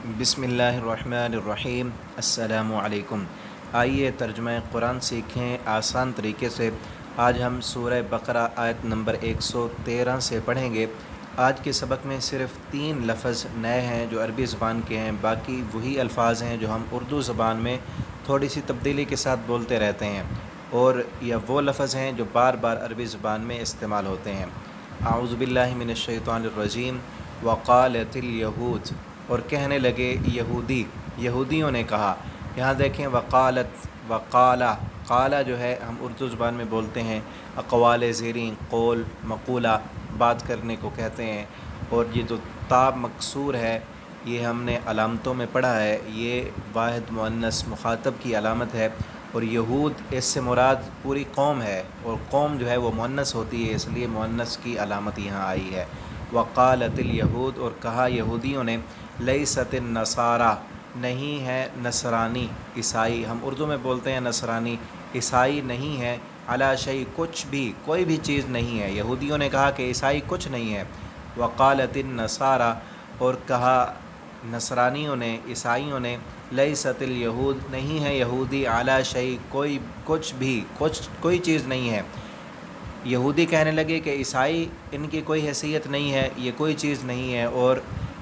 بسم اللہ الرحمن الرحیم۔ السلام علیکم۔ آئیے ترجمہ قرآن سیکھیں آسان طریقے سے۔ آج ہم سورہ بقرہ آیت نمبر 113 سے پڑھیں گے۔ آج کے سبق میں صرف 3 لفظ نئے ہیں جو عربی زبان کے ہیں، باقی وہی الفاظ ہیں جو ہم اردو زبان میں تھوڑی سی تبدیلی کے ساتھ بولتے رہتے ہیں، اور یہ وہ لفظ ہیں جو بار بار عربی زبان میں استعمال ہوتے ہیں۔ اعوذ باللہ من الشیطان الرجیم۔ وقالت الیہود، اور کہنے لگے یہودیوں نے کہا۔ یہاں دیکھیں وقالا، قالا جو ہے ہم اردو زبان میں بولتے ہیں اقوال زیریں، قول، مقولہ، بات کرنے کو کہتے ہیں، اور یہ جو تا مکسور ہے یہ ہم نے علامتوں میں پڑھا ہے، یہ واحد مؤنث مخاطب کی علامت ہے، اور یہود اس سے مراد پوری قوم ہے، اور قوم جو ہے وہ مؤنث ہوتی ہے، اس لیے مؤنث کی علامت یہاں آئی ہے۔ وقالت الیہود، اور کہا یہودیوں نے، لیست النصارى، نہیں ہے نصرانی، عیسائی، ہم اردو میں بولتے ہیں نصرانی، عیسائی نہیں ہے، علی شیء، کچھ بھی، کوئی بھی چیز نہیں ہے۔ یہودیوں نے کہا کہ عیسائی کچھ نہیں ہے۔ وقالت النصارى، اور کہا نصرانیوں نے، عیسائیوں نے، لیست الیہود، نہیں ہے یہودی، علی شیء، کوئی چیز نہیں ہے۔ یہودی کہنے لگے کہ عیسائی، ان کی کوئی حیثیت نہیں ہے، یہ کوئی چیز نہیں ہے، اور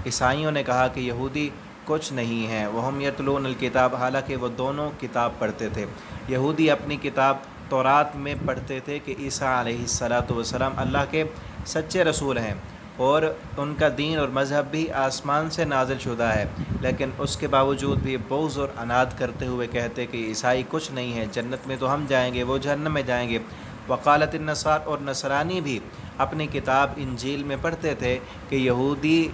عیسائیوں نے کہا کہ یہودی کچھ نہیں ہے۔ وہم یتلون الکتاب، حالانکہ وہ دونوں کتاب پڑھتے تھے۔ یہودی اپنی کتاب تورات میں پڑھتے تھے کہ عیسیٰ علیہ السلام اللہ کے سچے رسول ہیں، اور ان کا دین اور مذہب بھی آسمان سے نازل شدہ ہے، لیکن اس کے باوجود بھی بغض اور عناد کرتے ہوئے کہتے کہ عیسائی کچھ نہیں ہے، جنت میں تو ہم جائیں گے، وہ جہنم میں جائیں گے۔ وقالت النصار، اور نصرانی بھی اپنی کتاب انجیل میں پڑھتے تھے کہ یہودی،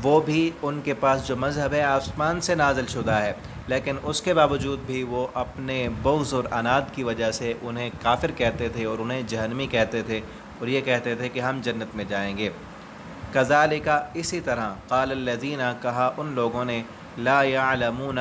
وہ بھی ان کے پاس جو مذہب ہے آسمان سے نازل شدہ ہے، لیکن اس کے باوجود بھی وہ اپنے بغض اور عناد کی وجہ سے انہیں کافر کہتے تھے اور انہیں جہنمی کہتے تھے، اور یہ کہتے تھے کہ ہم جنت میں جائیں گے۔ کذالک، اسی طرح، قال الذین، کہا ان لوگوں نے، لا یعلمون،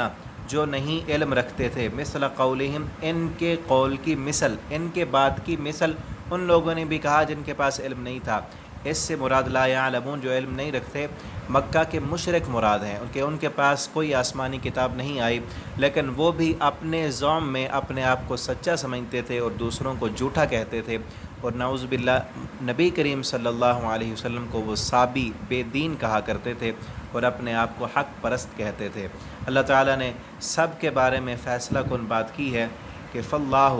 جو نہیں علم رکھتے تھے، مثل قولہم، ان کے قول کی مثل، ان کے بات کی مثل ان لوگوں نے بھی کہا جن کے پاس علم نہیں تھا۔ اس سے مراد لا یعلمون، جو علم نہیں رکھتے، مکہ کے مشرک مراد ہیں، ان کے پاس کوئی آسمانی کتاب نہیں آئی، لیکن وہ بھی اپنے زعم میں اپنے آپ کو سچا سمجھتے تھے اور دوسروں کو جھوٹا کہتے تھے، اور نعوذ باللہ نبی کریم صلی اللہ علیہ وسلم کو وہ صابی، بے دین کہا کرتے تھے، اور اپنے آپ کو حق پرست کہتے تھے۔ اللہ تعالیٰ نے سب کے بارے میں فیصلہ کن بات کی ہے کہ فاللہ،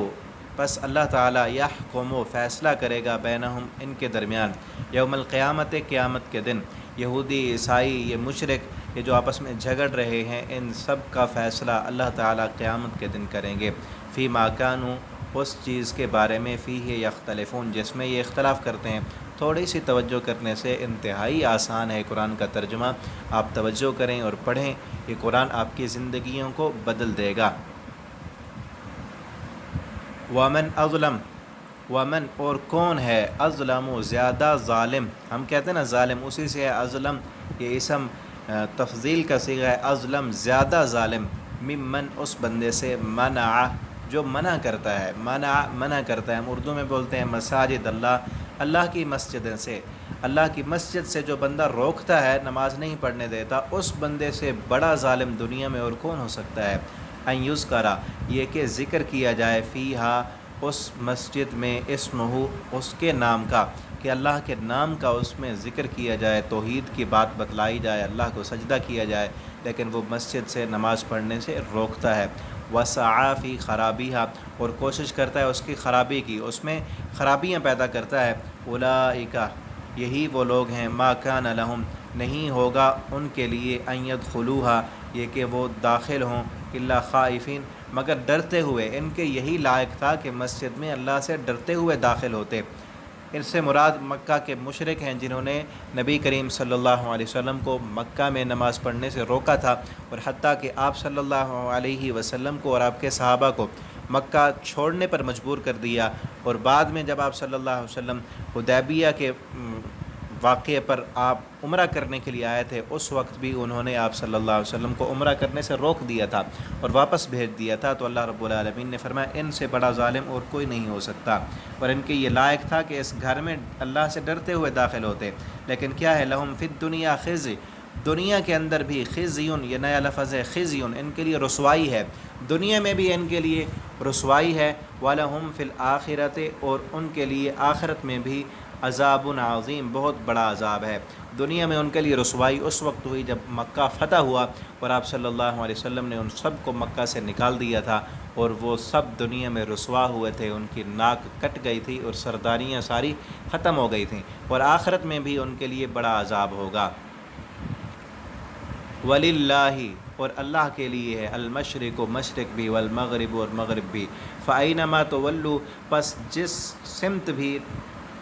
پس اللہ تعالیٰ، یحکم، فیصلہ کرے گا، بینہم، ان کے درمیان، یوم القیامت، قیامت کے دن۔ یہودی، عیسائی، یہ مشرک، یہ جو آپس میں جھگڑ رہے ہیں، ان سب کا فیصلہ اللہ تعالیٰ قیامت کے دن کریں گے۔ فی ما کانوا، اس چیز کے بارے میں، فیہ یختلفون، جس میں یہ اختلاف کرتے ہیں۔ تھوڑی سی توجہ کرنے سے انتہائی آسان ہے قرآن کا ترجمہ، آپ توجہ کریں اور پڑھیں، یہ قرآن آپ کی زندگیوں کو بدل دے گا۔ ومن اظلم، ومن، اور کون ہے، اظلم، زیادہ ظالم، ہم کہتے ہیں نا ظالم، اسی سے ہے اظلم، یہ اسم تفضیل کا صیغہ ہے، اظلم، زیادہ ظالم، ممن، اس بندے سے، منع، جو منع کرتا ہے، منع کرتا ہے، ہم اردو میں بولتے ہیں مساجد اللہ، اللہ کی مسجدیں سے، اللہ کی مسجد سے جو بندہ روکتا ہے، نماز نہیں پڑھنے دیتا، اس بندے سے بڑا ظالم دنیا میں اور کون ہو سکتا ہے۔ ان یذکر، یہ کہ ذکر کیا جائے، فیہا، اس مسجد میں، اسمہ، اس کے نام کا، کہ اللہ کے نام کا اس میں ذکر کیا جائے، توحید کی بات بتلائی جائے، اللہ کو سجدہ کیا جائے، لیکن وہ مسجد سے، نماز پڑھنے سے روکتا ہے۔ وسعی فی خرابیہا، اور کوشش کرتا ہے اس کی خرابی کی، اس میں خرابیاں پیدا کرتا ہے۔ اولئک، یہی وہ لوگ ہیں، ما کان لہم، نہیں ہوگا ان کے لیے، ان یدخلوہا، یہ کہ وہ داخل ہوں، الا خائفین، مگر ڈرتے ہوئے، ان کے یہی لائق تھا کہ مسجد میں اللہ سے ڈرتے ہوئے داخل ہوتے۔ ان سے مراد مکہ کے مشرک ہیں جنہوں نے نبی کریم صلی اللہ علیہ وسلم کو مکہ میں نماز پڑھنے سے روکا تھا، اور حتیٰ کہ آپ صلی اللہ علیہ وسلم کو اور آپ کے صحابہ کو مکہ چھوڑنے پر مجبور کر دیا، اور بعد میں جب آپ صلی اللہ علیہ وسلم حدیبیہ کے واقعے پر آپ عمرہ کرنے کے لیے آئے تھے، اس وقت بھی انہوں نے آپ صلی اللہ علیہ وسلم کو عمرہ کرنے سے روک دیا تھا اور واپس بھیج دیا تھا، تو اللہ رب العالمین نے فرمایا ان سے بڑا ظالم اور کوئی نہیں ہو سکتا، اور ان کے یہ لائق تھا کہ اس گھر میں اللہ سے ڈرتے ہوئے داخل ہوتے، لیکن کیا ہے، لہم فی الدنیا خزی، دنیا کے اندر بھی خزیون، یہ نیا لفظ ہے خزیون، ان کے لیے رسوائی ہے، دنیا میں بھی ان کے لیے رسوائی ہے، وَلَهُمْ فِي الْآخِرَةِ، اور ان کے لیے آخرت میں بھی عذاب عظیم، بہت بڑا عذاب ہے۔ دنیا میں ان کے لیے رسوائی اس وقت ہوئی جب مکہ فتح ہوا اور آپ صلی اللہ علیہ وسلم نے ان سب کو مکہ سے نکال دیا تھا، اور وہ سب دنیا میں رسوا ہوئے تھے، ان کی ناک کٹ گئی تھی اور سرداریاں ساری ختم ہو گئی تھیں، اور آخرت میں بھی ان کے لیے بڑا عذاب ہوگا۔ وَلِلَّهِ، اور اللہ کے لیے ہے، المشرق و مشرق بھی، والمغرب اور مغرب بھی، فَأَيْنَمَا تُوَلُّوا، پس جس سمت بھی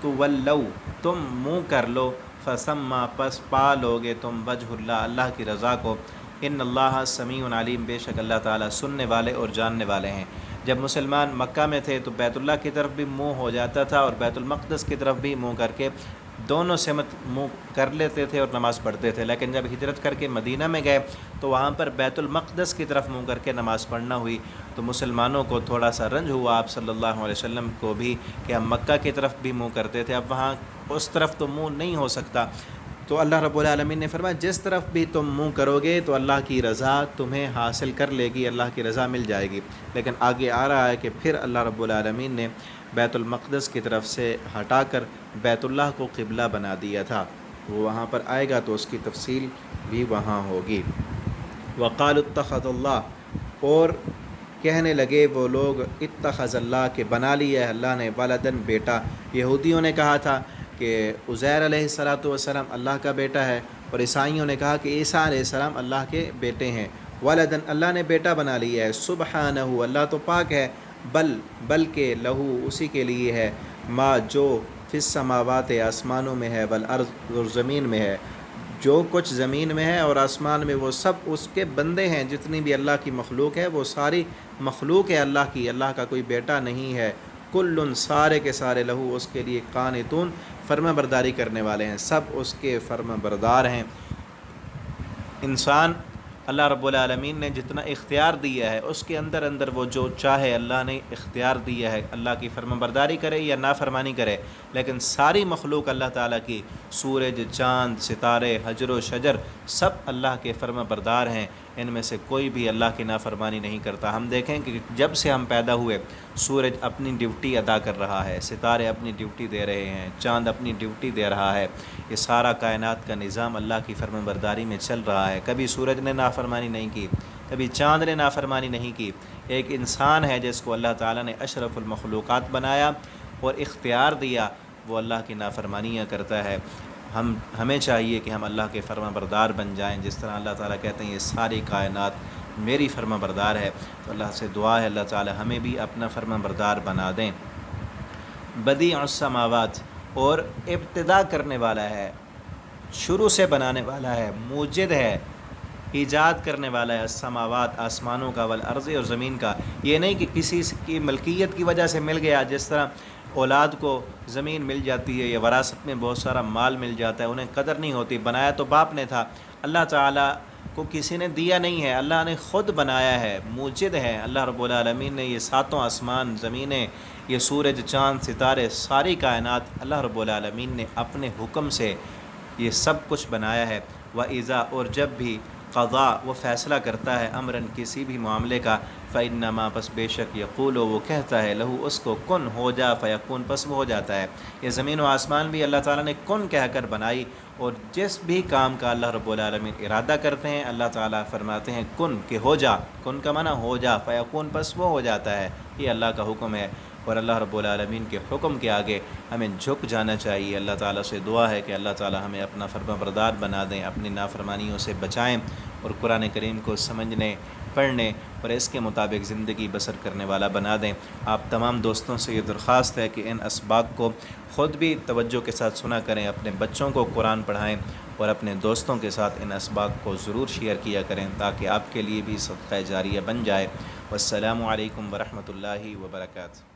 تولو تم منہ کر لو، فَثَمَّ، پس پا لوگے تم وجہ اللہ، اللہ کی رضا کو، ان اللہ سمیع علیم، بے شک اللہ تعالیٰ سننے والے اور جاننے والے ہیں۔ جب مسلمان مکہ میں تھے تو بیت اللہ کی طرف بھی منہ ہو جاتا تھا اور بیت المقدس کی طرف بھی منہ کر کے دونوں سمت منہ کر لیتے تھے اور نماز پڑھتے تھے، لیکن جب ہجرت کر کے مدینہ میں گئے تو وہاں پر بیت المقدس کی طرف منہ کر کے نماز پڑھنا ہوئی، تو مسلمانوں کو تھوڑا سا رنج ہوا آپ صلی اللہ علیہ وسلم کو بھی کہ ہم مکہ کی طرف بھی منہ کرتے تھے، اب وہاں اس طرف تو منہ نہیں ہو سکتا، تو اللہ رب العالمین نے فرمایا جس طرف بھی تم منہ کرو گے تو اللہ کی رضا تمہیں حاصل کر لے گی، اللہ کی رضا مل جائے گی۔ لیکن آگے آ رہا ہے کہ پھر اللہ رب العالمین نے بیت المقدس کی طرف سے ہٹا کر بیت اللہ کو قبلہ بنا دیا تھا، وہ وہاں پر آئے گا تو اس کی تفصیل بھی وہاں ہوگی۔ وقالوا اتخذ اللہ، اور کہنے لگے وہ لوگ اتخذ اللہ، کہ بنا لیا ہے اللہ نے ولدن، بیٹا۔ یہودیوں نے کہا تھا کہ عزیر علیہ السلام اللہ کا بیٹا ہے، اور عیسائیوں نے کہا کہ عیسیٰ علیہ السلام اللہ کے بیٹے ہیں۔ ولدن، اللہ نے بیٹا بنا لیا ہے، سبحانہ، اللہ تو پاک ہے، بلکہ لہو، اسی کے لیے ہے، ما جو فی السماوات، آسمانوں میں ہے، والارض، اور زمین میں ہے، جو کچھ زمین میں ہے اور آسمان میں وہ سب اس کے بندے ہیں، جتنی بھی اللہ کی مخلوق ہے وہ ساری مخلوق ہے اللہ کی، اللہ کا کوئی بیٹا نہیں ہے۔ کل، سارے کے سارے، لہو، اس کے لیے، قانتون، فرما برداری کرنے والے ہیں، سب اس کے فرما بردار ہیں۔ انسان اللہ رب العالمین نے جتنا اختیار دیا ہے اس کے اندر اندر وہ جو چاہے اللہ نے اختیار دیا ہے، اللہ کی فرما برداری کرے یا نافرمانی کرے، لیکن ساری مخلوق اللہ تعالیٰ کی، سورج، چاند، ستارے، حجر و شجر، سب اللہ کے فرما بردار ہیں، ان میں سے کوئی بھی اللہ کی نافرمانی نہیں کرتا۔ ہم دیکھیں کہ جب سے ہم پیدا ہوئے سورج اپنی ڈیوٹی ادا کر رہا ہے، ستارے اپنی ڈیوٹی دے رہے ہیں، چاند اپنی ڈیوٹی دے رہا ہے، یہ سارا کائنات کا نظام اللہ کی فرما برداری میں چل رہا ہے۔ کبھی سورج نے نافرمانی نہیں کی، کبھی چاند نے نافرمانی نہیں کی۔ ایک انسان ہے جس کو اللہ تعالیٰ نے اشرف المخلوقات بنایا اور اختیار دیا، وہ اللہ کی نافرمانیاں کرتا ہے۔ ہمیں چاہیے کہ ہم اللہ کے فرما بردار بن جائیں، جس طرح اللہ تعالیٰ کہتے ہیں یہ ساری کائنات میری فرما بردار ہے، تو اللہ سے دعا ہے اللہ تعالیٰ ہمیں بھی اپنا فرما بردار بنا دیں۔ بدیع السماوات، اور ابتدا کرنے والا ہے، شروع سے بنانے والا ہے، موجد ہے، ایجاد کرنے والا ہے، السماوات، آسمانوں کا، والارض، اور زمین کا۔ یہ نہیں کہ کسی کی ملکیت کی وجہ سے مل گیا، جس طرح اولاد کو زمین مل جاتی ہے یا وراثت میں بہت سارا مال مل جاتا ہے، انہیں قدر نہیں ہوتی، بنایا تو باپ نے تھا، اللہ تعالیٰ کو کسی نے دیا نہیں ہے، اللہ نے خود بنایا ہے، موجد ہے اللہ رب العالمین نے۔ یہ ساتوں آسمان، زمینیں، یہ سورج، چاند، ستارے، ساری کائنات اللہ رب العالمین نے اپنے حکم سے یہ سب کچھ بنایا ہے۔ وَإِذَا، اور جب بھی، قضا، وہ فیصلہ کرتا ہے، امراً، کسی بھی معاملے کا، فَإِنَّمَا، پس بے شک، یقول، وہ کہتا ہے، لہو، اس کو، کن، ہو جا، فیکون، پس وہ ہو جاتا ہے۔ یہ زمین و آسمان بھی اللہ تعالیٰ نے کن کہہ کر بنائی، اور جس بھی کام کا اللہ رب العالمین ارادہ کرتے ہیں اللہ تعالیٰ فرماتے ہیں کن، کہ ہو جا، کن کا معنی ہو جا، فیکون، پس وہ ہو جاتا ہے۔ یہ اللہ کا حکم ہے، اور اللہ رب العالمین کے حکم کے آگے ہمیں جھک جانا چاہیے۔ اللہ تعالیٰ سے دعا ہے کہ اللہ تعالیٰ ہمیں اپنا فرما بردار بنا دیں، اپنی نافرمانیوں سے بچائیں، اور قرآن کریم کو سمجھنے، پڑھنے اور اس کے مطابق زندگی بسر کرنے والا بنا دیں۔ آپ تمام دوستوں سے یہ درخواست ہے کہ ان اسباق کو خود بھی توجہ کے ساتھ سنا کریں، اپنے بچوں کو قرآن پڑھائیں، اور اپنے دوستوں کے ساتھ ان اسباق کو ضرور شیئر کیا کریں تاکہ آپ کے لیے بھی صدقہ جاریہ بن جائے۔ والسلام علیکم ورحمۃ اللہ وبرکاتہ۔